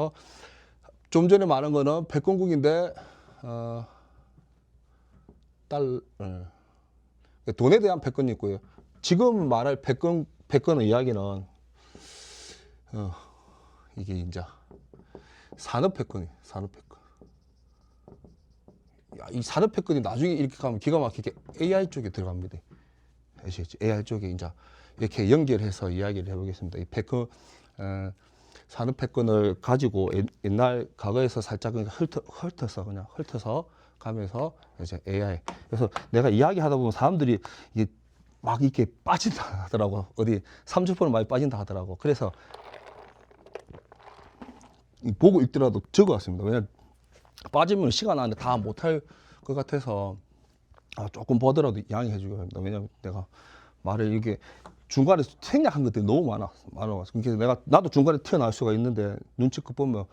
그래서 좀 전에 말한 거는 패권국인데 돈에 대한 패권이 있고요. 지금 말할 패권의 이야기는 이게 이제 산업 패권이에요. 산업 패권. 이 산업 패권이 나중에 이렇게 가면 기가 막히게 AI 쪽에 들어갑니다. 아시겠죠? AI 쪽에 이제 이렇게 연결해서 이야기를 해보겠습니다. 이 패권, 산업 패권을 가지고 옛날 과거에서 살짝 그냥 훑어서 가면서 이제 AI. 그래서 내가 이야기하다 보면 사람들이 이게 막 이렇게 빠진다 하더라고. 어디 30% 많이 빠진다 하더라고. 그래서 보고 읽더라도 적어왔습니다. 왜냐면 빠지면 시간 안에 다 못할 것 같아서 조금 보더라도 양해해 주기 바랍니다. 왜냐면 내가 말을 이게 중간에 생략한 것들이 너무 많아서. 그러니까 나도 중간에 튀어나올 수가 있는데 눈치껏 보면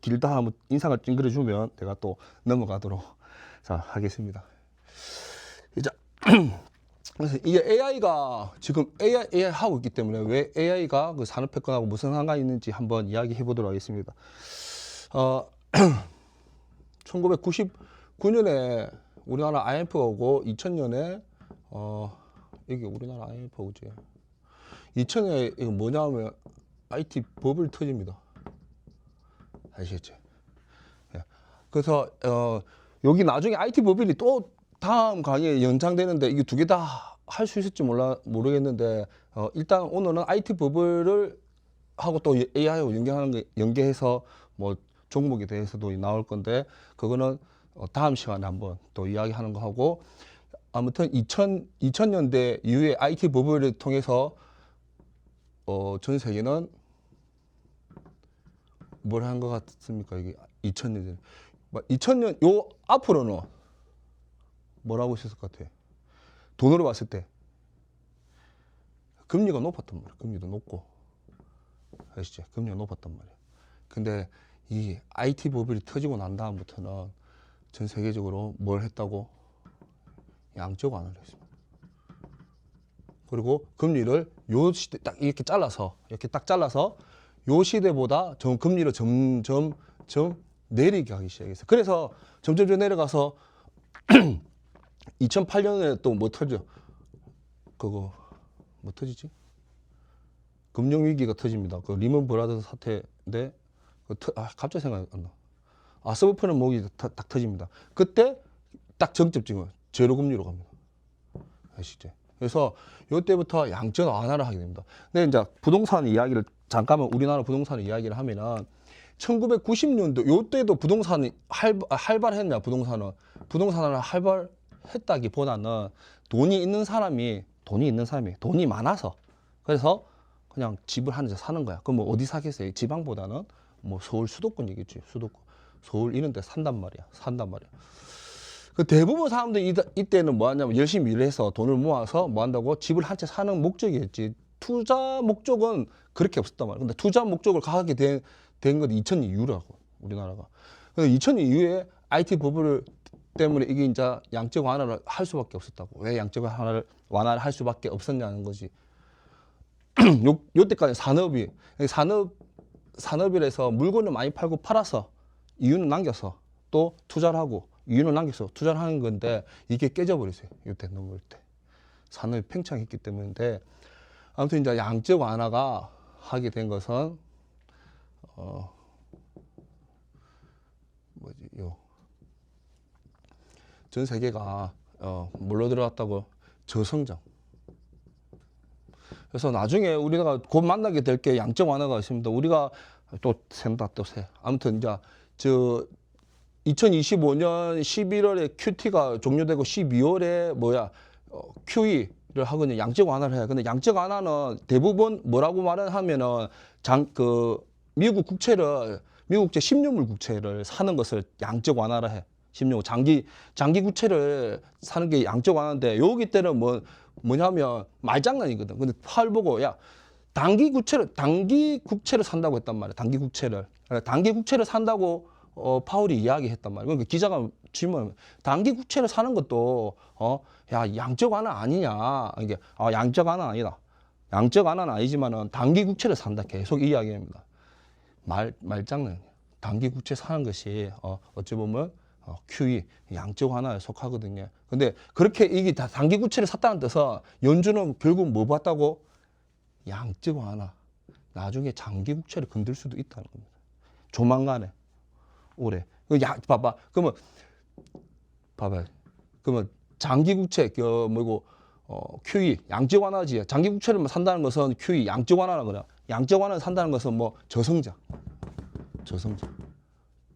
길다 하면 인상을 찡그려 주면 내가 또 넘어가도록 자 하겠습니다. 이제 그래서 이게 AI가 지금 AI 하고 있기 때문에 왜 AI가 그 산업 패권하고 무슨 상관이 있는지 한번 이야기해 보도록 하겠습니다. 1999년에 우리나라 IMF가 오고 2000년에 이게 우리나라 IMF가 오지. 2000년에 이거 뭐냐면 IT 버블이 터집니다. 아시겠죠? 예. 그래서 여기 나중에 IT 버블이 또 다음 강의에 연장되는데 이게 두 개 다 할 수 있을지 모르겠는데 일단 오늘은 IT 버블을 하고 또 AI하고 연계해서 뭐 종목에 대해서도 나올 건데 그거는 다음 시간에 한번 또 이야기하는 거 하고 아무튼 2000년대 이후에 IT 버블을 통해서 전 세계는 뭘 한 것 같습니까? 이게 2000년 2000년 요 앞으로는 뭐라고 있었을 것 같아요? 돈으로 봤을 때 금리가 높았단 말이에요. 금리도 높고 아시죠? 금리가 높았단 말이에요. 근데 이 IT 버블이 터지고 난 다음부터는 전 세계적으로 뭘 했다고? 양적 완화를 했습니다. 그리고 금리를 요 시대 딱 이렇게 딱 잘라서 요 시대보다 금리를 점점 내리게 하기 시작했어요. 그래서 점점 내려가서 2008년에 또 뭐 터져? 그거 뭐 터지지? 금융위기가 터집니다. 그 리먼 브라더스 사태인데 갑자기 생각이 안 나. 서브프라임 모기가 딱 터집니다. 그때 딱 정점 찍어요. 제로 금리로 갑니다. 아시죠? 그래서 이때부터 양적 완화를 하게 됩니다. 근데 이제 부동산 이야기를 잠깐만 우리나라 부동산 이야기를 하면은 1990년도 요때도 부동산이 활발했냐 부동산을 활발했다기보다는 돈이 있는 사람이 돈이 많아서 그래서 그냥 집을 한 대 사는 거야. 그럼 뭐 어디 사겠어요? 지방보다는 뭐 서울 수도권이겠지. 수도권 서울 이런 데 산단 말이야. 그 대부분 사람들이 이때는 뭐 하냐면 열심히 일을 해서 돈을 모아서 뭐 한다고 집을 한 채 사는 목적이었지. 투자 목적은 그렇게 없었단 말이야. 근데 투자 목적을 가게 된 건 2000년 이후라고 우리나라가. 근데 2000년 이후에 IT 버블 때문에 이게 이제 양적 완화를 할 수밖에 없었다고. 왜 양적 완화를 할 수밖에 없었냐는 거지. 요때까지 산업이라서 물건을 많이 팔고 팔아서 이윤을 남겨서 또 투자를 하고 이윤을 남겨서 투자를 하는 건데 이게 깨져버렸어요. 요때 넘을 때. 산업이 팽창했기 때문인데 아무튼 이제 양적 완화가 하게 된 것은 전 세계가 뭘로 들어갔다고? 저성장. 그래서 나중에 우리가 곧 만나게 될 게 양적 완화가 있습니다. 우리가 또 새. 아무튼 이제 2025년 11월에 QT가 종료되고 12월에 QE를 하거든요. 양적 완화를 해요. 근데 양적 완화는 대부분 뭐라고 말을 하면은 미국 국채를 미국제 10년물 국채를 사는 것을 양적 완화를 해. 10년 장기 국채를 사는 게 양적 완화인데 여기 때는 뭐냐면 말장난이거든. 근데 팔 보고 야 단기 국채를 산다고 했단 말이야. 단기 국채를 산다고 파월이 이야기했단 말이야. 그러니까 기자가 질문 단기 국채를 사는 것도 야 양적 완화 아니냐? 이게 양적 완화 아니다. 양적 완화는 아니지만은 단기 국채를 산다 계속 이야기합니다. 말장난. 단기 국채 사는 것이 어찌 보면 QE 양적 완화에 속하거든요. 근데 그렇게 이게 다 단기 국채를 샀다는 뜻은 연준은 결국 뭐 봤다고? 양적 완화. 나중에 장기 국채를 건들 수도 있다는 겁니다. 조만간에 올해. 봐봐. 그러면 장기 국채 뭐고 QE 양적 완화지. 장기 국채를 산다는 것은 QE 양적 완화라 그래. 양적 완화를 산다는 것은 뭐 저성장.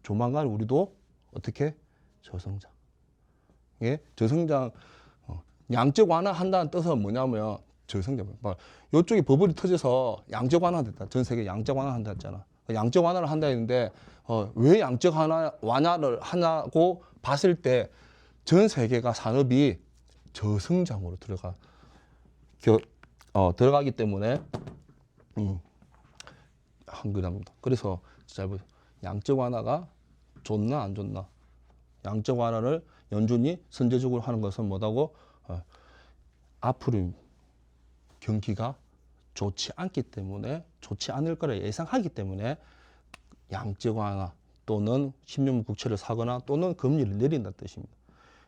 조만간 우리도 어떻게 저성장. 예, 저성장. 양적 완화 한다는 뜻은 뭐냐면 저성장. 이쪽에 버블이 터져서 양적 완화됐다. 전 세계 양적 완화 한다 했잖아. 양적 완화를 한다 했는데 왜 양적 완화를 하냐고 봤을 때 전 세계가 산업이 저성장으로 들어가기 때문에 한 거랍니다. 그래서 잘 보세요. 양적 완화가 좋나 안 좋나? 양적 완화를 연준이 선제적으로 하는 것은 뭐다고? 앞으로 경기가 좋지 않기 때문에 좋지 않을 거라 예상하기 때문에 양적 완화 또는 10년물 국채를 사거나 또는 금리를 내린다는 뜻입니다.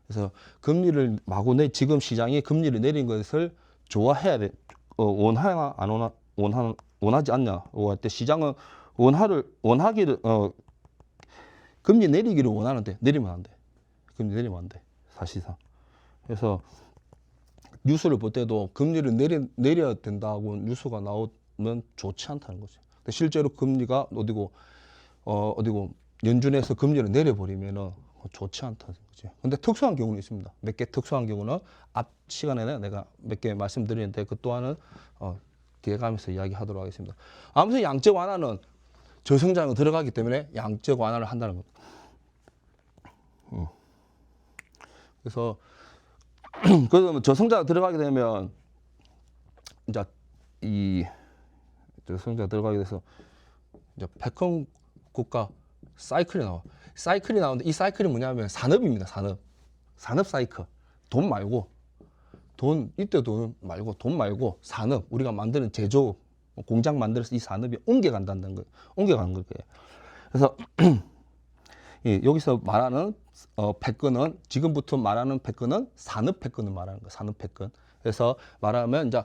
그래서 금리를 지금 시장이 금리를 내린 것을 좋아해야 돼. 원하나 안 원하지 않냐? 할 때 시장은 금리 내리기를 원하는데 내리면 안 돼. 금리 내리면 안 돼. 사실상. 그래서 뉴스를 볼 때도 금리를 내려야 된다고 뉴스가 나오면 좋지 않다는 거죠. 근데 실제로 금리가 어디고 연준에서 금리를 내려버리면은 좋지 않다는 거죠. 근데 특수한 경우는 있습니다. 몇 개 특수한 경우는 앞 시간에 내가 몇 개 말씀드리는데 그 또한은 뒤에 가면서 이야기하도록 하겠습니다. 아무튼 양적 완화는 저성장으로 들어가기 때문에 양적 완화를 한다는 겁니다. 그래서 저성장 들어가게 되면 이제 저성장 들어가게 돼서 이제 패권 국가 사이클이 나와. 사이클이 나오는데 이 사이클이 뭐냐면 산업입니다. 산업 사이클. 돈 말고 돈 말고 산업. 우리가 만드는 제조 공장 만들어서 이 산업이 옮겨간다는 거. 옮겨가는 거예요. 그래서 여기서 말하는 패권은 지금부터 말하는 패권은 산업 패권을 말하는 거예요. 산업 패권. 그래서 말하면 이제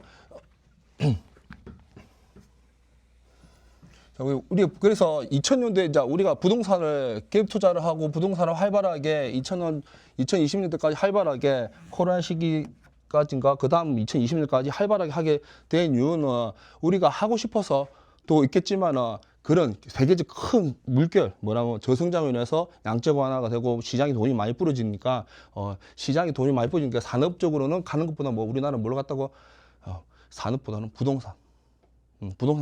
우리 그래서 2000년대 이제 우리가 부동산을 갭 투자를 하고 부동산을 활발하게 2020년대까지 활발하게 코로나 시기까지인가 그다음 2020년까지 활발하게 하게 된 이유는 우리가 하고 싶어서 또 있겠지만은 그런 세계적 큰 물결 저성장으로 인해서 양적 완화가 되고 시장에 돈이 많이 뿌려지니까 시장에 돈이 많이 뿌려지니까 산업적으로는 가는 것보다 우리나라는 뭘 갔다고 산업보다는 부동산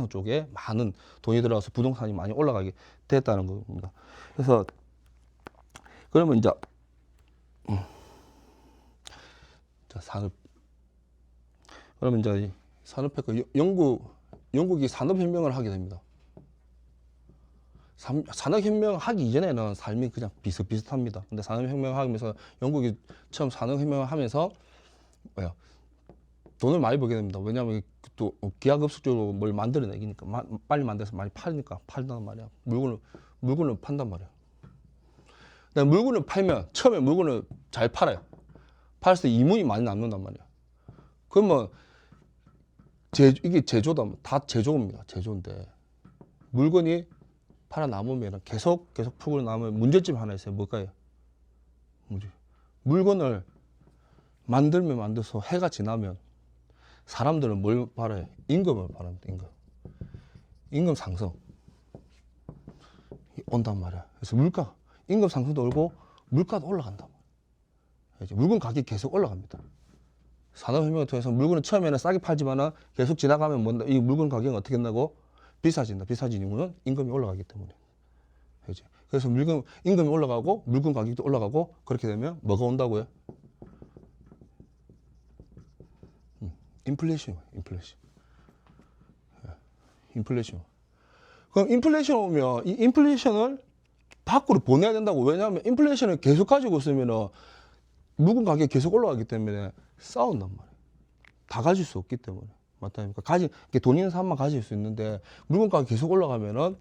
쪽에 많은 돈이 들어가서 부동산이 많이 올라가게 됐다는 겁니다. 그래서 그러면 이제 산업 그러면 이제 산업패권 영국이 산업혁명을 하게 됩니다. 산업혁명 하기 이전에는 삶이 그냥 비슷비슷합니다. 근데 산업혁명을 하면서 영국이 처음 산업혁명을 하면서 돈을 많이 벌게 됩니다. 왜냐하면 또 기하급수적으로 뭘 만들어내기니까 빨리 만들어서 많이 팔니까 팔단 말이야. 물건을 판단 말이야. 근데 물건을 팔면 처음에 물건을 잘 팔아요. 팔아서 이문이 많이 남는단 말이야. 그러면 이게 제조다. 다 제조입니다. 제조인데 물건이 팔아 남으면 계속 풀고 남으면 문제점 하나 있어요. 뭘까요? 물건을 만들어서 해가 지나면 사람들은 뭘 바라요? 임금을 바랍니다. 임금 상승 온단 말이야. 그래서 임금 상승도 오고 물가도 올라간단 말이야. 물건 가격이 계속 올라갑니다. 산업혁명을 통해서 물건을 처음에는 싸게 팔지만은 계속 지나가면 이 물건 가격은 어떻게 된다고? 비싸진다. 비싸진 이유는 임금이 올라가기 때문에. 그래서 임금이 올라가고 물건 가격도 올라가고 그렇게 되면 뭐가 온다고요? 인플레이션. 그럼 인플레이션 오면 이 인플레이션을 밖으로 보내야 된다고. 왜냐하면 인플레이션을 계속 가지고 있으면 물건 가격이 계속 올라가기 때문에 싸운단 말이에요. 다 가질 수 없기 때문에. 맞다니까. 돈 있는 사람만 가질 수 있는데 물건 가격이 계속 올라가면은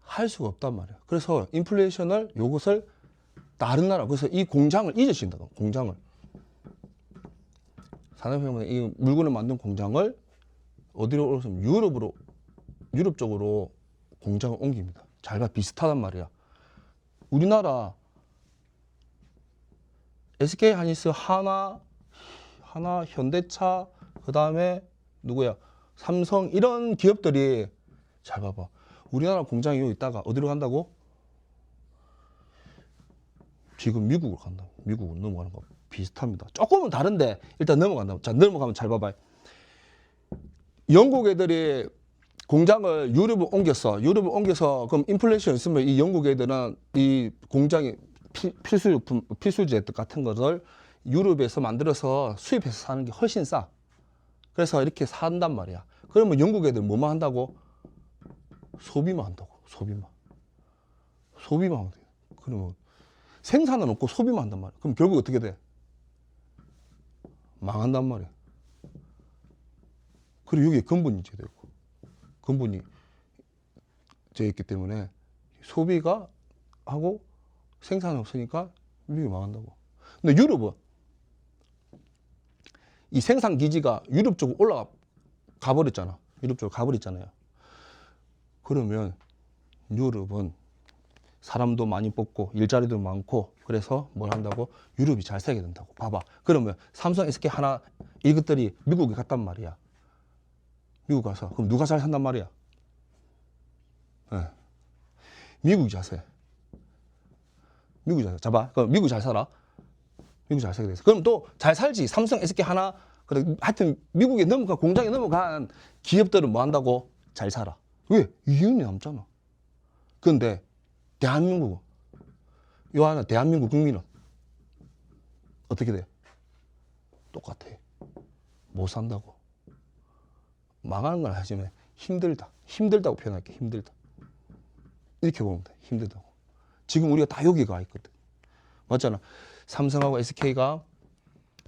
할 수가 없단 말이야. 그래서 인플레이션을 요것을 다른 나라, 그래서 이 공장을 잊으신다. 공장을. 산업혁명에 이 물건을 만든 공장을 어디로 오르면 유럽 쪽으로 공장을 옮깁니다. 잘 봐, 비슷하단 말이야. 우리나라 SK 하이닉스, 하나, 현대차, 그 다음에 누구야? 삼성, 이런 기업들이 잘 봐봐. 우리나라 공장이 여기 있다가 어디로 간다고? 지금 미국으로 간다. 미국으로 넘어가는 거 비슷합니다. 조금은 다른데 일단 넘어간다. 자, 넘어가면 잘 봐봐. 영국 애들이 공장을 유럽으로 옮겼어. 유럽으로 옮겨서 그럼 인플레이션 있으면 이 영국 애들은 이 공장이 필수용품, 필수재 같은 것을 유럽에서 만들어서 수입해서 사는 게 훨씬 싸. 그래서 이렇게 산단 말이야. 그러면 영국 애들 뭐만 한다고? 소비만 한다고. 소비만 하면 돼. 그러면 생산은 없고 소비만 한단 말이야. 그럼 결국 어떻게 돼? 망한단 말이야. 그리고 여기에 근본이 제되고 근본이 제 있기 때문에 소비가 하고 생산이 없으니까 미국이 망한다고. 근데 유럽은 이 생산 기지가 유럽 쪽으로 올라가 버렸잖아. 유럽 쪽으로 가버렸잖아요. 그러면 유럽은 사람도 많이 뽑고 일자리도 많고 그래서 뭘 한다고? 유럽이 잘 살게 된다고. 봐봐. 그러면 삼성, SK, 하나 이것들이 미국에 갔단 말이야. 미국 가서 그럼 누가 잘 산단 말이야? 네. 미국이 잘 살. 미국이 잘 살. 잡아. 그럼 미국 잘 살아. 미국 잘 살게 돼서. 그럼 또 잘 살지. 삼성, SK, 하나. 그래. 하여튼 미국에 공장에 넘어간 기업들은 뭐 한다고? 잘 살아. 왜? 이윤이 남잖아. 그런데 대한민국, 요 하나 대한민국 국민은 어떻게 돼? 똑같아. 못 산다고. 망하는 걸 하지만 힘들다. 힘들다고 표현할게. 힘들다. 이렇게 보면 돼. 힘들다고. 지금 우리가 다 여기 가 있거든. 맞잖아. 삼성하고 SK가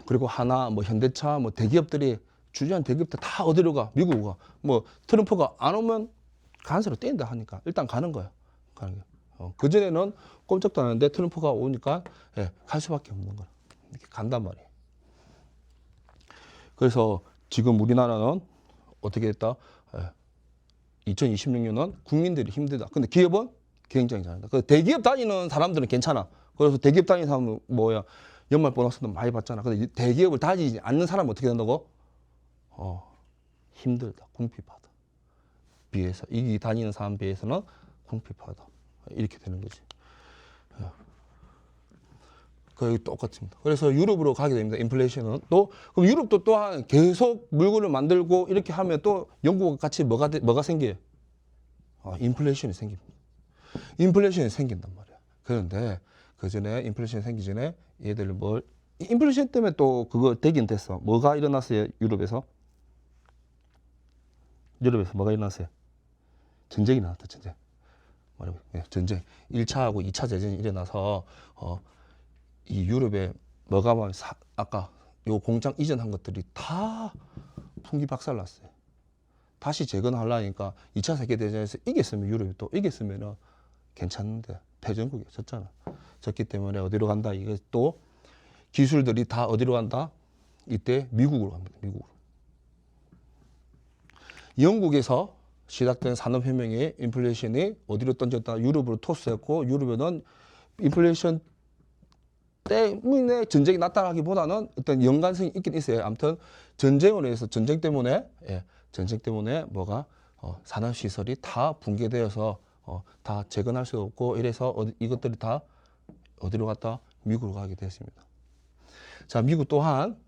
그리고 하나, 뭐 현대차, 뭐 대기업들이 주주한 대기업들 다 어디로 가? 미국으로 가. 뭐 트럼프가 안 오면 간세로 떼인다 하니까 일단 가는 거야. 가는 거야. 그전에는 꼼짝도 안 하는데 트럼프가 오니까 갈 수밖에 없는 거야. 이렇게 간단 말이에요. 그래서 지금 우리나라는 어떻게 됐다? 2026년은 국민들이 힘들다. 근데 기업은 굉장히 잘한다. 그 대기업 다니는 사람들은 괜찮아. 그래서 대기업 다니는 사람은 뭐야? 연말 보너스도 많이 받잖아. 근데 대기업을 다니지 않는 사람은 어떻게 된다고? 힘들다. 궁핍하다. 비해서 이 다니는 사람 비해서는 궁핍하다. 이렇게 되는 거지. 거의 똑같습니다. 그래서 유럽으로 가게 됩니다. 인플레이션은 또 그럼 유럽도 또한 계속 물건을 만들고 이렇게 하면 또 영국과 같이 뭐가 생겨요? 인플레이션이 생깁니다. 인플레이션이 생긴단 말이야. 그런데 그 전에 인플레이션이 생기기 전에 얘들 인플레이션 때문에 또 그거 되긴 됐어. 뭐가 일어났어요? 유럽에서 뭐가 일어났어요? 전쟁이 일어났다. 전쟁. 전쟁. 1차하고 2차 대전이 일어나서 이 유럽에 뭐가 막 아까 요 공장 이전한 것들이 다 풍기 박살났어요. 다시 재건하려니까 2차 세계대전에서 이겼으면 유럽이 또 이겼으면 괜찮은데 패전국이 졌잖아. 졌기 때문에 어디로 간다? 이게 또 기술들이 다 어디로 간다? 이때 미국으로 갑니다. 미국으로. 영국에서 시작된 산업혁명의 인플레이션이 어디로 던졌다? 유럽으로 토스했고 유럽에는 인플레이션 때문에 전쟁이 났다라기보다는 어떤 연관성이 있긴 있어요. 아무튼 전쟁으로 해서 전쟁 때문에 뭐가 산업시설이 다 붕괴되어서 다 재건할 수 없고 이래서 이것들이 다 어디로 갔다? 미국으로 가게 됐습니다. 자, 미국 또한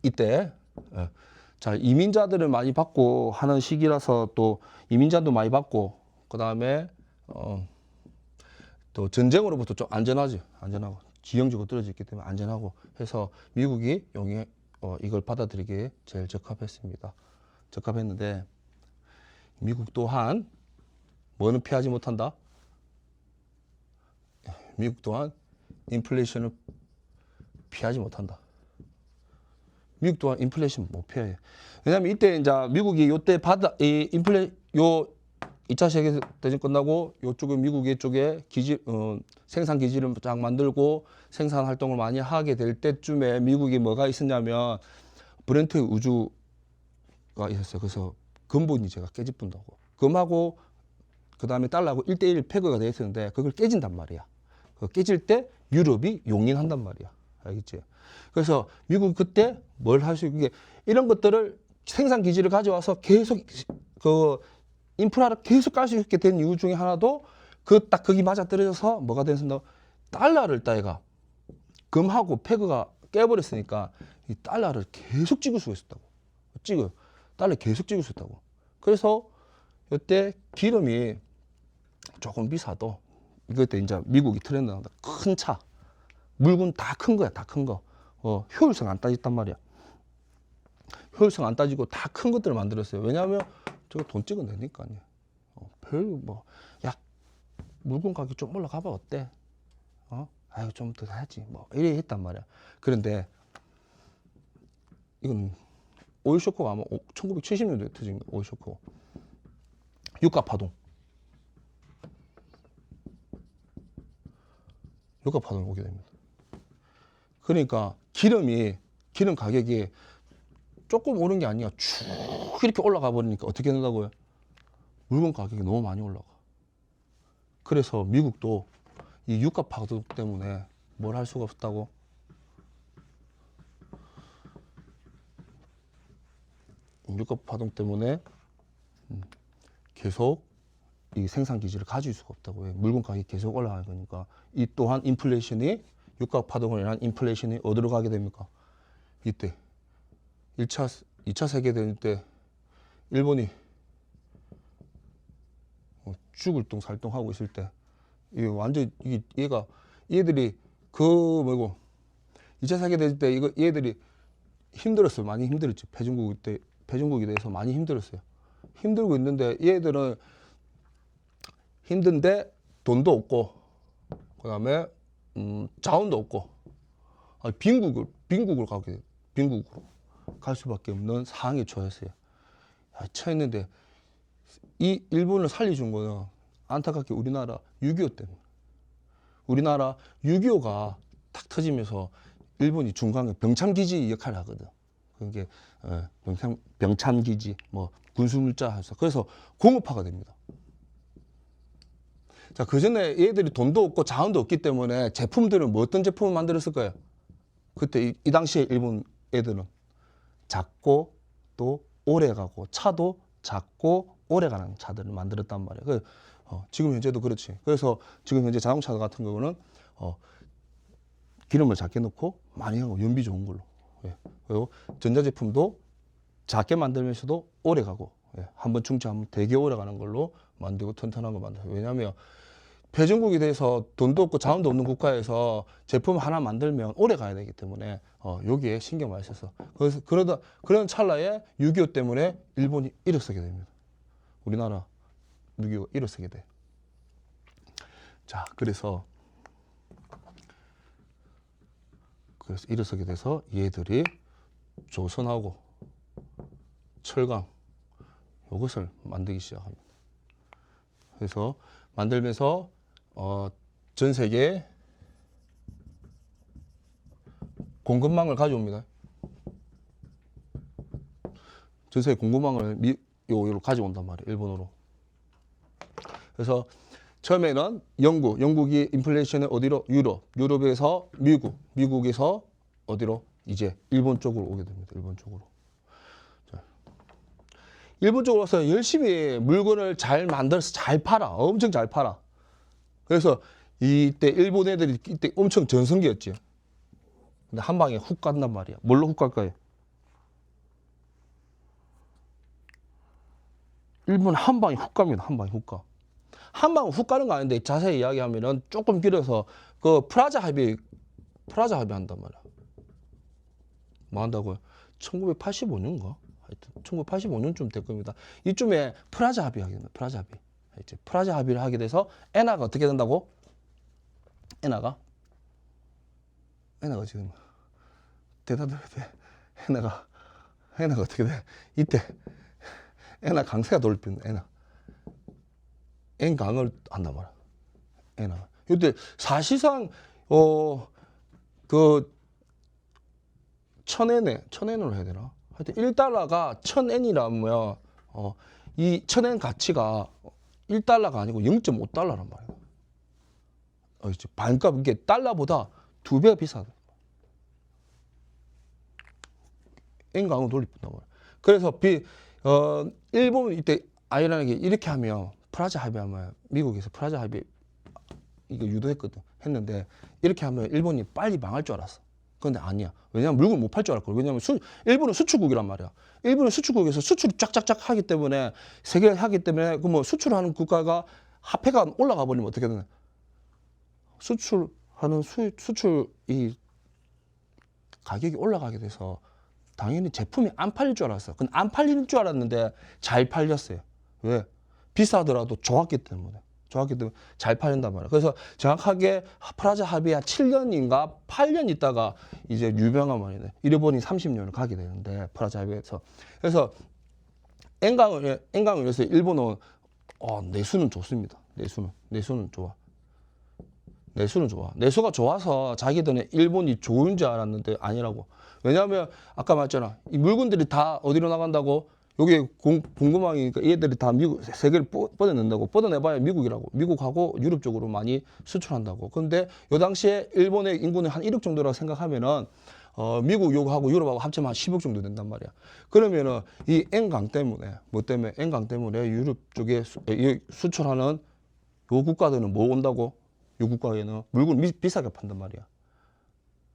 이때 자, 이민자들을 많이 받고 하는 시기라서 또 이민자도 많이 받고 그 다음에 또 전쟁으로부터 좀 안전하고 지형지구 떨어져 있기 때문에 안전하고 해서 미국이 이걸 받아들이기에 제일 적합했습니다. 적합했는데 미국 또한 뭐는 피하지 못한다? 미국 또한 인플레이션을 피하지 못한다. 미국 또한 인플레이션 못 피해. 왜냐면 이때 이제 미국이 요때 2차 세계대전 끝나고 이쪽에 미국 이쪽에 기지 생산 기지를 쫙 만들고 생산 활동을 많이 하게 될 때쯤에 미국이 뭐가 있었냐면 브렌트 우주가 있었어요. 그래서 근본이 제가 깨집분다고. 금하고 그다음에 달러하고 1대1 패거가 돼 있었는데 그걸 깨진단 말이야. 그 깨질 때 유럽이 용인한단 말이야. 알겠지? 그래서 미국 그때 뭘 할 수 있게 이런 것들을 생산 기지를 가져와서 계속 그 인프라를 계속 깔 수 있게 된 이유 중에 하나도 그 딱 거기 맞아 떨어져서 뭐가 됐습니다. 달러를 따위가 금하고 패거가 깨버렸으니까 이 달러를 계속 찍을 수가 있었다고. 달러 계속 찍을 수 있다고. 그래서 이때 기름이 조금 비싸도 이때 이제 미국이 트렌드 나온다. 큰 차, 물건 다 큰 거야, 다 큰 거. 효율성 안 따졌단 말이야. 효율성 안 따지고 다 큰 것들을 만들었어요. 왜냐하면 저거 돈 찍어내니까요. 별 뭐, 야, 물건 가격 좀 올라가봐 어때? 아유 좀 더 해야지. 뭐 이래 했단 말이야. 그런데 이건 오일 쇼크가 아마 1970년도에 터진 오일 쇼크. 유가 파동이 오게 됩니다. 그러니까 기름 가격이 조금 오른 게 아니야. 쭉 이렇게 올라가 버리니까 어떻게 된다고요? 물건 가격이 너무 많이 올라가. 그래서 미국도 이 유가 파동 때문에 뭘 할 수가 없다고. 유가 파동 때문에 계속 이 생산 기지를 가질 수가 없다고. 물건 가격이 계속 올라가는 거니까. 이 또한 인플레이션이 유가 파동으로 인한 인플레이션이 어디로 가게 됩니까? 이때 2차 세계대전 때 일본이 죽을 똥 살똥 하고 있을 때 이게 완전 얘들이 그 뭐고 2차 세계대전 때 얘들이 힘들었어요. 많이 힘들었죠. 패전국이 돼서 많이 힘들었어요. 힘들고 있는데 얘들은 힘든데 돈도 없고 그다음에 자원도 없고 빈국으로 가게 돼요. 빈국으로 갈 수밖에 없는 상황에 처했어요. 처했는데 이 일본을 살려준 거는 안타깝게 우리나라 6.25 때문에. 우리나라 6.25가 탁 터지면서 일본이 중간에 병참기지 역할을 하거든. 그게 병참기지, 뭐 군수물자 해서 그래서 공업화가 됩니다. 자, 그 전에 얘들이 돈도 없고 자원도 없기 때문에 제품들은 뭐 어떤 제품을 만들었을까요? 그때 이 당시에 일본 애들은 작고 또 오래 가고 차도 작고 오래 가는 차들을 만들었단 말이에요. 지금 현재도 그렇지. 그래서 지금 현재 자동차 같은 경우는 기름을 작게 넣고 많이 하고 연비 좋은 걸로. 그리고 전자제품도 작게 만들면서도 오래 가고 한번 충전하면 되게 오래 가는 걸로 만들고 튼튼한 거 만들어요. 왜냐하면 패전국이 돼서 돈도 없고 자원도 없는 국가에서 제품 하나 만들면 오래 가야 되기 때문에 여기에 신경 많이 써서 그래서 그런 찰나에 6.25 때문에 일본이 일어서게 됩니다. 우리나라 6.25 일어서게 돼. 자, 그래서 일어서게 돼서 얘들이 조선하고 철강 이것을 만들기 시작합니다. 그래서 만들면서 전 세계 공급망을 가져옵니다. 전 세계 공급망을 요로 가져온단 말이에요. 일본으로. 그래서 처음에는 영국이 인플레이션을 어디로? 유럽에서 미국에서 어디로? 이제 일본 쪽으로 오게 됩니다. 일본 쪽으로. 자, 일본 쪽으로 와서 열심히 물건을 잘 만들어서 잘 팔아. 엄청 잘 팔아. 그래서 이때 일본 애들이 이때 엄청 전성기였지. 근데 한 방에 훅 간단 말이야. 뭘로 훅 갈까요? 일본 한 방에 훅 갑니다. 한 방에 훅 가. 한 방에 훅 가는 거 아닌데 자세히 이야기하면은 조금 길어서 그 프라자 합의 한단 말이야. 뭐 한다고요? 1985년인가? 하여튼 1985년쯤 될 겁니다. 이쯤에 프라자 합의 하게 됩니다. 프라자 합의. 프라자 합의를 하게 돼서 엔화가 어떻게 된다고? 엔화가 지금 대답해야 돼. 엔화가 어떻게 돼? 이때 엔화 강세가 돌입니다. 엔화. N 강을 한단 말이야. N 강. 이때 사실상 그 1000N으로 해야 되나? 하여튼 1달러가 1000N이라면 이 1000N 가치가 1달러가 아니고 0.5달러란 말이야. 반값, 이게 달러보다 2배가 비싸다. N강을 돌립단 말이야. 그래서 일본은 이때 아이러니하게 이렇게 하면 프라자 합의하면 미국에서 프라자 합의 이거 유도했거든. 했는데 이렇게 하면 일본이 빨리 망할 줄 알았어. 그런데 아니야. 왜냐면 물건 못 팔 줄 알았거든. 왜냐면 일본은 수출국이란 말이야. 일본은 수출국에서 수출이 쫙쫙쫙 하기 때문에 세계를 하기 때문에 그 뭐 수출하는 국가가 화폐가 올라가 버리면 어떻게 되나? 수출하는 수출 이 가격이 올라가게 돼서 당연히 제품이 안 팔릴 줄 알았어. 근데 안 팔릴 줄 알았는데 잘 팔렸어요. 왜? 비싸더라도 좋았기 때문에. 잘 팔린단 말이야. 그래서 정확하게 프라자 합의가 7년인가 8년 있다가 이제 유명한 말이네. 일본이 30년을 가게 되는데 프라자 합의에서. 그래서 N강을 위해서 일본은 내수는 좋습니다. 내수는 좋아. 내수가 좋아서 자기들은 일본이 좋은 줄 알았는데 아니라고. 왜냐하면 아까 말했잖아. 이 물건들이 다 어디로 나간다고? 여기 공급망이니까 얘들이 다 미국 세계를 뻗어낸다고. 뻗어내봐야 미국이라고. 미국하고 유럽 쪽으로 많이 수출한다고. 근데 요 당시에 일본의 인구는 한 1억 정도라고 생각하면은 미국 요구하고 유럽하고 합치면 한 10억 정도 된단 말이야. 그러면은 이 N강 때문에 N강 때문에 유럽 쪽에 수출하는 요 국가들은 뭐 온다고? 요 국가에는 물건을 비싸게 판단 말이야.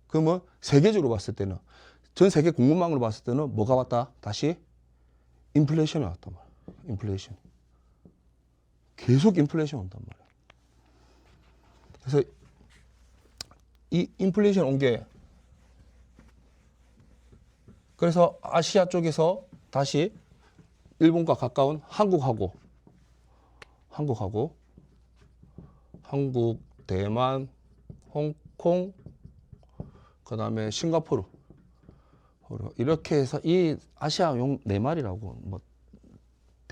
그러면 세계적으로 봤을 때는 전 세계 공급망으로 봤을 때는 뭐가 왔다? 다시 인플레이션이 왔단 말이야. 인플레이션. 계속 인플레이션 온단 말이야. 그래서 이 인플레이션 온 게 그래서 아시아 쪽에서 다시 일본과 가까운 한국, 대만, 홍콩, 그 다음에 싱가포르 이렇게 해서 이 아시아용 4마리라고 뭐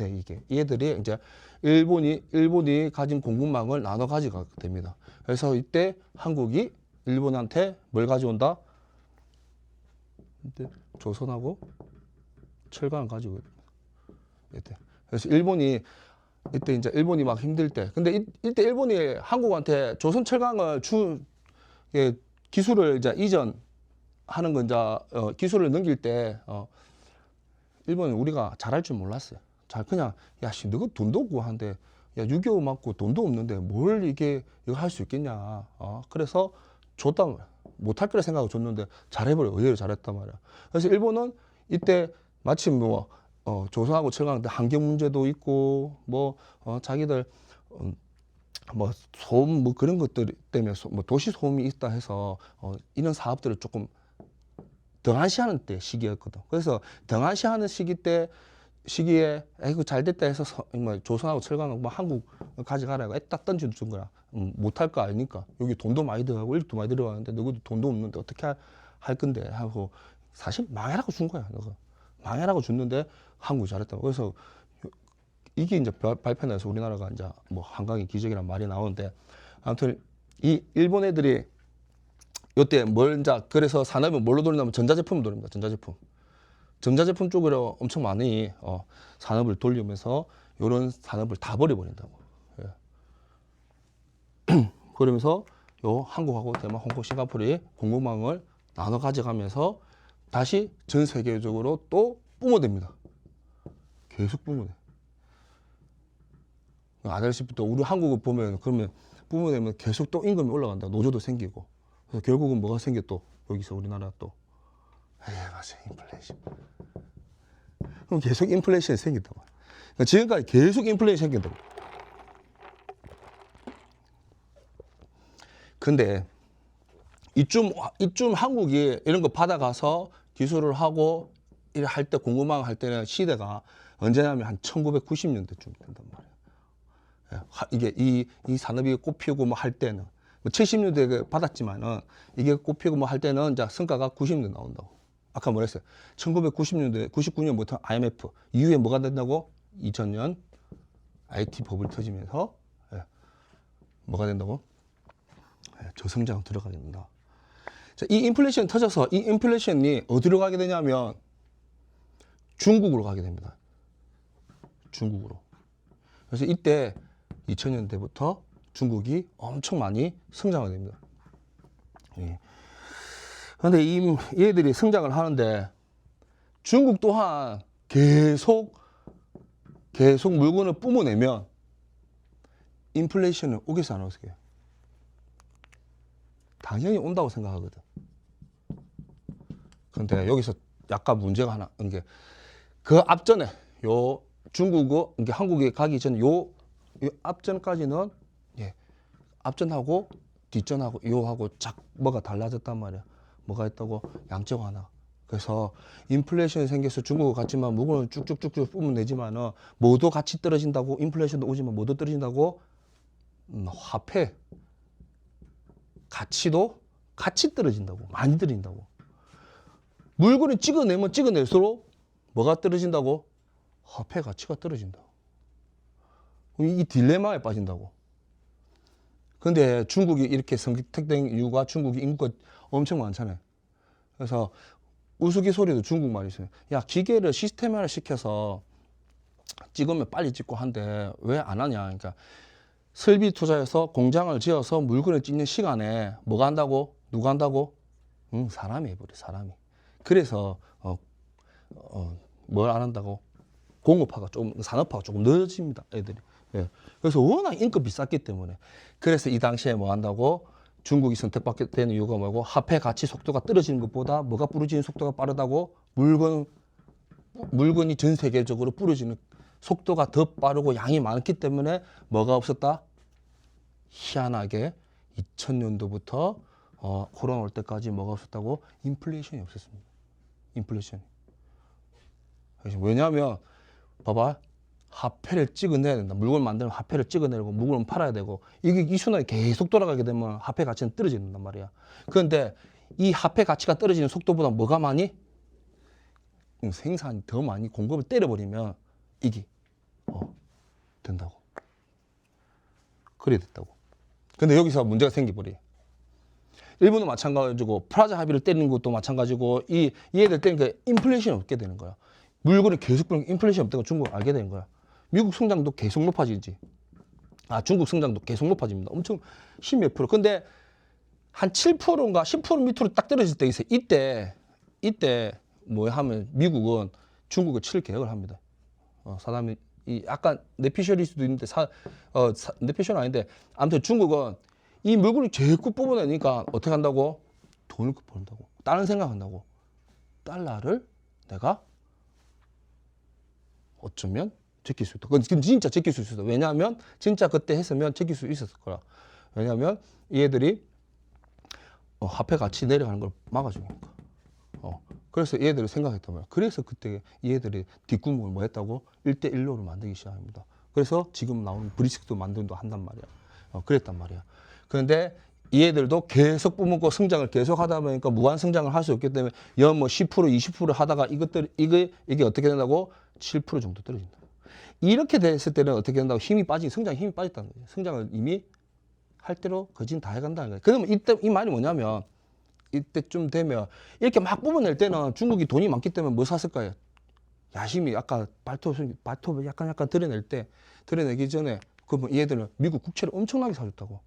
돼 이게 얘들이 이제 일본이 가진 공급망을 나눠 가져가게 됩니다. 그래서 이때 한국이 일본한테 뭘 가져온다? 이때 조선하고 철강을 가지고 이때. 그래서 이때 이제 일본이 막 힘들 때. 근데 이때 일본이 한국한테 조선 철강을 기술을 이제 이전하는 건 이제 기술을 넘길 때 일본은 우리가 잘할 줄 몰랐어요. 그냥 너가 돈도 없고 한데 6.25 맞고 돈도 없는데 뭘 이거 할 수 있겠냐. 그래서 줬단 말이야. 못할 거라 생각하고 줬는데 잘해버려. 의외로 잘했단 말이야. 그래서 일본은 이때 마침 조선하고 철강한테 환경 문제도 있고 자기들 소음 그런 것들 때문에 도시 소음이 있다 해서 이런 사업들을 조금 등한시하는 때 시기였거든. 그래서 등한시하는 시기에 이거 잘 됐다 해서 조선하고 철강하고 한국 가져가라고 딱 던져준 거야. 못할 거 아니니까. 여기 돈도 많이 들어가고 인력도 많이 들어가는데 너희도 돈도 없는데 어떻게 할 건데 하고 사실 망해라고 준 거야. 너가 망해라고 줬는데 한국이 잘했다고. 그래서 이게 이제 발표나서 우리나라가 이제 한강의 기적이란 말이 나오는데 아무튼 이 일본 애들이 요때 그래서 산업이 뭘로 돌리냐면 전자제품을 돌립니다. 전자제품 쪽으로 엄청 많이 산업을 돌리면서 이런 산업을 다 버려버린다고. 예. 그러면서 요 한국하고 대만, 홍콩, 싱가포르의 공급망을 나눠 가져가면서 다시 전 세계적으로 또 뿜어댑니다. 계속 뿜어내. 아시다시피 또 우리 한국을 보면 그러면 뿜어내면 계속 또 임금이 올라간다. 노조도 생기고. 그래서 결국은 뭐가 생겨 또 여기서 우리나라 또 맞아 인플레이션. 그럼 계속 인플레이션이 생긴다고. 그러니까 지금까지 계속 인플레이션이 생긴다고. 근데 이쯤 한국이 이런 거 받아가서 기술을 하고 할 때 공급망 할 때는 시대가 언제냐면 한 1990년대쯤 된단 말이에요. 이게 이 산업이 꽃피우고 할 때는 70년대에 받았지만은 이게 꽃피우고 할 때는 이제 성과가 90년대 나온다고. 아까 뭐랬어요? 1990년대 99년부터 IMF 이후에 뭐가 된다고? 2000년 IT 버블이 터지면서 뭐가 된다고? 저성장 들어가게 된다. 자, 이 인플레이션 터져서 이 인플레이션이 어디로 가게 되냐면 중국으로 가게 됩니다. 중국으로. 그래서 이때 2000년대부터 중국이 엄청 많이 성장을 됩니다. 그런데 얘들이 성장을 하는데 중국 또한 계속 물건을 뿜어내면 인플레이션은 오겠어 안 오겠어요? 당연히 온다고 생각하거든. 그런데 여기서 약간 문제가 하나 있는 게 그 앞전에 요 중국어 이게 한국에 가기 전 요 앞전까지는 앞전하고 뒷전하고 요하고 뭐가 달라졌단 말이야. 뭐가 있다고? 양적 완화. 그래서 인플레이션이 생겨서 중국어 같지만 물건을 쭉쭉쭉쭉 뿜어내지만은 뭐도 같이 떨어진다고 인플레이션도 오지만 뭐도 떨어진다고 화폐 가치도 같이 떨어진다고 많이 떨어진다고. 물건을 찍어내면 찍어낼수록 뭐가 떨어진다고? 화폐 가치가 떨어진다고. 이 딜레마에 빠진다고. 근데 중국이 이렇게 선택된 이유가 중국이 인구가 엄청 많잖아요. 그래서 우스갯소리도 중국말이 있어요. 야, 기계를 시스템화를 시켜서 찍으면 빨리 찍고 한데 왜 안 하냐. 그러니까 설비 투자해서 공장을 지어서 물건을 찍는 시간에 뭐가 한다고? 누가 한다고? 사람이 해버려, 사람이. 그래서 뭘 안 한다고? 공업화가 좀, 산업화가 조금 늦어집니다, 애들이. 예. 그래서 워낙 인건비 비쌌기 때문에. 그래서 이 당시에 뭐 한다고? 중국이 선택받게 되는 이유가 뭐고? 화폐 가치 속도가 떨어지는 것보다 뭐가 부러지는 속도가 빠르다고? 물건이 전 세계적으로 부러지는 속도가 더 빠르고 양이 많기 때문에 뭐가 없었다? 희한하게 2000년도부터 코로나 올 때까지 뭐가 없었다고? 인플레이션이 없었습니다. 인플레이션이. 왜냐하면 봐봐. 화폐를 찍어내야 된다. 물건 만들면 화폐를 찍어내고 물건을 팔아야 되고 이 순환이 계속 돌아가게 되면 화폐 가치는 떨어진단 말이야. 그런데 이 화폐 가치가 떨어지는 속도보다 뭐가 많이? 생산이 더 많이 공급을 때려버리면 이게 된다고. 그래 됐다고. 근데 여기서 문제가 생겨버려. 일본도 마찬가지고 프라자 합의를 때리는 것도 마찬가지고 얘들 때리니까 인플레이션이 없게 되는 거야. 물건이 계속 부르니까 인플레이션이 없다고 중국을 알게 된 거야. 미국 성장도 계속 높아지지. 중국 성장도 계속 높아집니다. 엄청 10몇 프로. 근데 한 7%인가 10% 밑으로 딱 떨어질 때 있어요. 이때 뭐 하면 미국은 중국을 칠 계획을 합니다. 사람이 약간 내피셜일 수도 있는데 내피셜은 아닌데 아무튼 중국은 이 물건을 제일 뽑아내니까 어떻게 한다고? 돈을 번다고. 다른 생각한다고. 달러를 내가 어쩌면 제낄 수 있다. 그건 진짜 제낄 수 있었어. 왜냐하면 진짜 그때 했으면 제낄 수 있었을 거라. 왜냐하면 얘들이 화폐 가치 내려가는 걸 막아주니까. 그래서 얘들이 생각했단 말이야. 그래서 그때 얘들이 뒷구멍을 뭐 했다고? 1대1로를 만들기 시작합니다. 그래서 지금 나오는 브릭스도 만들도 한단 말이야. 그랬단 말이야. 그런데 얘들도 계속 뿜고 성장을 계속 하다 보니까 무한 성장을 할 수 없기 때문에 연 뭐 10% 20% 하다가 이게 어떻게 된다고? 7% 정도 떨어진다. 이렇게 됐을 때는 어떻게 된다고? 성장에 힘이 빠졌다는 거예요. 성장을 이미 할 대로 거진 다 해간다는 거예요. 그러면 이때 이 말이 뭐냐면 이때쯤 되면 이렇게 막 뽑아낼 때는 중국이 돈이 많기 때문에 뭐 샀을 거예요? 야심이 아까 발톱을 약간 드러내기 전에 그러면 얘들은 미국 국채를 엄청나게 사줬다고.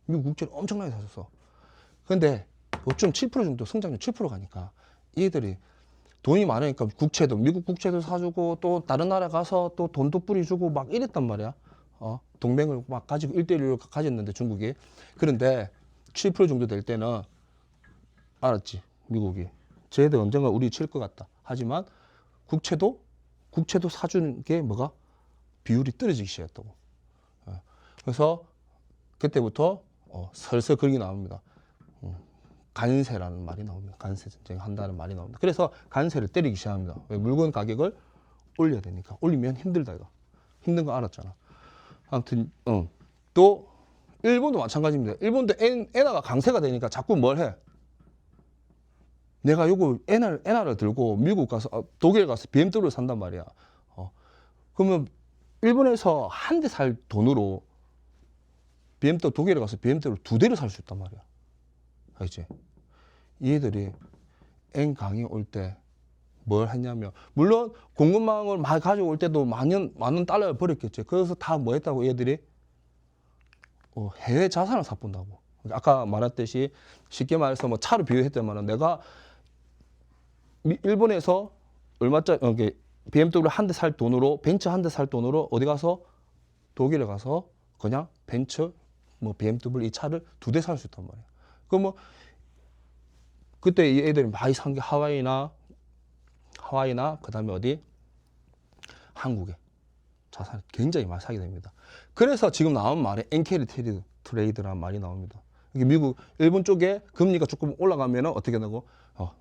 미국 국채를 엄청나게 사줬어. 근데 요즘 7% 정도 성장률 7% 가니까 얘들이 돈이 많으니까 미국 국채도 사주고 또 다른 나라 가서 또 돈도 뿌려주고 막 이랬단 말이야. 동맹을 막 가지고 1대1로 가졌는데 중국이. 그런데 7% 정도 될 때는 알았지. 미국이. 쟤들 언젠가 우리 칠 것 같다. 하지만 국채도 사주는 게 뭐가? 비율이 떨어지기 시작했다고. 그래서 그때부터 슬슬 그런 게 나옵니다. 간세라는 말이 나옵니다. 간세 전쟁 한다는 말이 나옵니다. 그래서 간세를 때리기 시작합니다. 왜? 물건 가격을 올려야 되니까. 올리면 힘들다 이거. 힘든 거 알았잖아. 아무튼 또 일본도 마찬가지입니다. 일본도 엔화가 강세가 되니까 자꾸 뭘 해? 내가 요거 엔화를 들고 미국 가서 독일 가서 BMW를 산단 말이야. 그러면 일본에서 한 대 살 돈으로 BMW 독일에 가서 BMW를 2대를 살 수 있단 말이야. 알겠지? 얘들이 N 강의 올 때 뭘 했냐면, 물론 공급망을 많이 가져올 때도 많은 달러를 벌었겠지. 그래서 다 뭐 했다고 얘들이? 해외 자산을 사본다고. 아까 말했듯이 쉽게 말해서 뭐 차로 비유했다면 내가 일본에서 얼마짜리 BMW 한 대 살 돈으로, 벤츠 한 대 살 돈으로 어디 가서 독일에 가서 그냥 벤츠 뭐 BMW 이 차를 2대 살 수 있단 말이야. 그럼 뭐 그때 이 애들이 많이 산 게 하와이나 그다음에 어디? 한국에 자산을 굉장히 많이 사게 됩니다. 그래서 지금 나온 말에 엔캐리 트레이드라는 말이 나옵니다. 이게 일본 쪽에 금리가 조금 올라가면은 어떻게 되고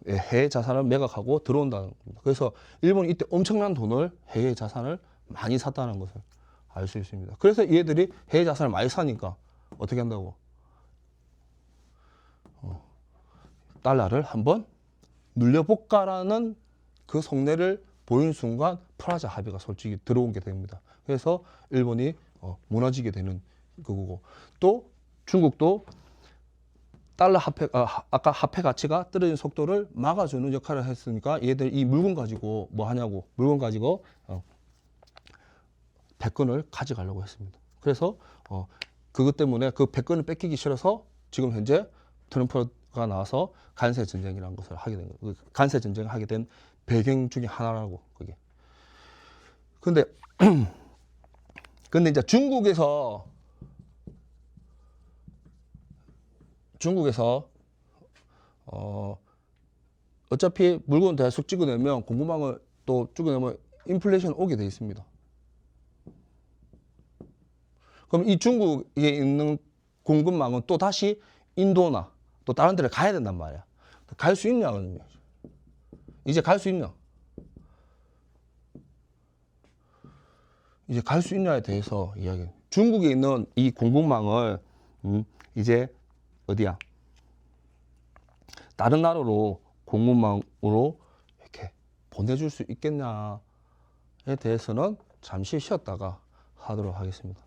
해외 자산을 매각하고 들어온다는 겁니다. 그래서 일본이 이때 엄청난 돈을 해외 자산을 많이 샀다는 것을 알 수 있습니다. 그래서 얘들이 해외 자산을 많이 사니까 어떻게 한다고? 달러를 한번 눌려볼까라는 그 속내를 보이는 순간 프라자 합의가 솔직히 들어오게 됩니다. 그래서 일본이 무너지게 되는 거고, 또 중국도 달러 아까 화폐 가치가 떨어지는 속도를 막아주는 역할을 했으니까 얘들 이 물건 가지고 뭐 하냐고, 물건 가지고 백건을 가져가려고 했습니다. 그래서 그것 때문에 그 백건을 뺏기기 싫어서 지금 현재 트럼프가 나와서 관세 전쟁이라는 것을 하게 된 거예요. 관세 전쟁을 하게 된 배경 중에 하나라고, 그게. 근데 이제 중국에서 어차피 물건 계속 찍어내면 공급망을 또 찍어내면 인플레이션 오게 돼 있습니다. 그럼 이 중국에 있는 공급망은 또 다시 인도나 또 다른 데를 가야 된단 말이야. 갈 수 있냐거든요. 이제 갈 수 있냐? 이제 갈 수 있냐에 대해서 이야기. 중국에 있는 이 공급망을 이제 어디야? 다른 나라로 공급망으로 이렇게 보내줄 수 있겠냐에 대해서는 잠시 쉬었다가 하도록 하겠습니다.